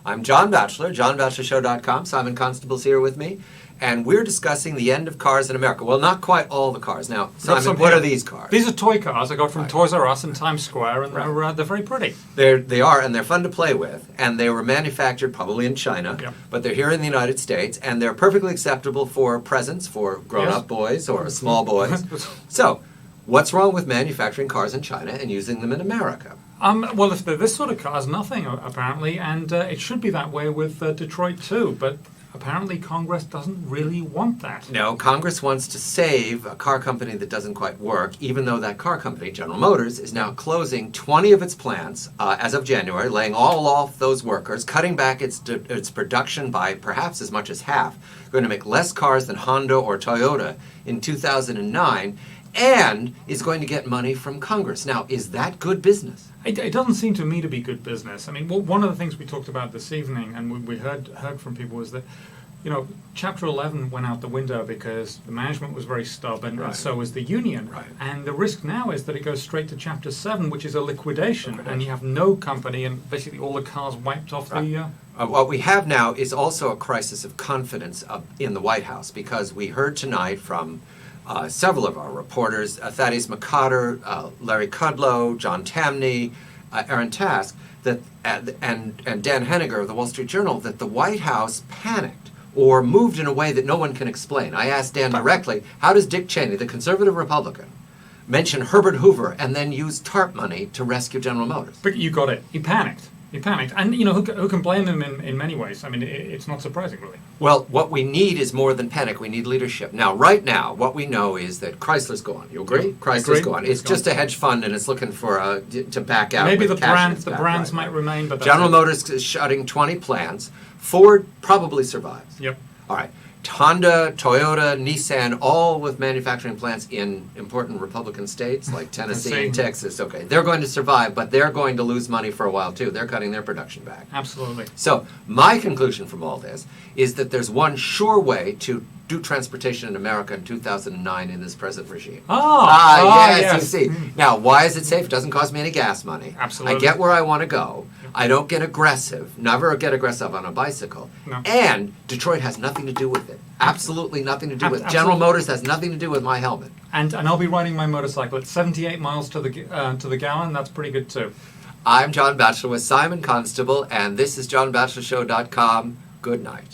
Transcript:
I'm John Batchelor, JohnBatchelorShow.com. Simon Constable's here with me. And we're discussing the end of cars in America. Well, not quite all the cars. Now, Simon, what are these cars? These are toy cars I got from Toys R Us in Times Square, and they're very pretty. They are, and they're fun to play with. And they were manufactured probably in China, but they're here in the United States, and they're perfectly acceptable for presents for grown-up boys or small boys. So, what's wrong with manufacturing cars in China and using them in America? Well, if they're this sort of cars, nothing, apparently, and it should be that way with Detroit too, but apparently Congress doesn't really want that. No, Congress wants to save a car company that doesn't quite work, even though that car company, General Motors, is now closing 20 of its plants as of January, laying all off those workers, cutting back its production by perhaps as much as half, going to make less cars than Honda or Toyota in 2009, and is going to get money from Congress. Now, is that good business? It doesn't seem to me to be good business. I mean, one of the things we talked about this evening, and we heard from people, was that, Chapter 11 went out the window because the management was very stubborn, and so was the union. And the risk now is that it goes straight to Chapter 7, which is a liquidation, and you have no company, and basically all the cars wiped off the... What we have now is also a crisis of confidence in the White House, because we heard tonight from several of our reporters, Thaddeus McCotter, Larry Kudlow, John Tamney, Aaron Task, and Dan Henniger of the Wall Street Journal, that the White House panicked or moved in a way that no one can explain. I asked Dan directly, how does Dick Cheney, the conservative Republican, mention Herbert Hoover and then use TARP money to rescue General Motors? But you got it. He panicked. He panicked. And, who can blame him in many ways? I mean, it's not surprising, really. Well, what we need is more than panic. We need leadership. Now, right now, what we know is that Chrysler's gone. You agree? Chrysler's gone. It's just a hedge fund, and it's looking for to back out. Maybe the brands might remain, but General Motors is shutting 20 plants. Ford probably survives. Yep. All right. Honda, Toyota, Nissan, all with manufacturing plants in important Republican states like Tennessee and Texas. Okay, they're going to survive, but they're going to lose money for a while too. They're cutting their production back. Absolutely. So my conclusion from all this is that there's one sure way to do transportation in America in 2009 in this present regime. Yes, you see. Now, why is it safe? It doesn't cost me any gas money. Absolutely. I get where I want to go. I don't get aggressive, never get aggressive on a bicycle. No. And Detroit has nothing to do with it. Absolutely nothing to do with it. General Motors has nothing to do with my helmet. And I'll be riding my motorcycle at 78 miles to the gallon. That's pretty good too. I'm John Batchelor with Simon Constable, and this is JohnBatchelorShow.com. Good night.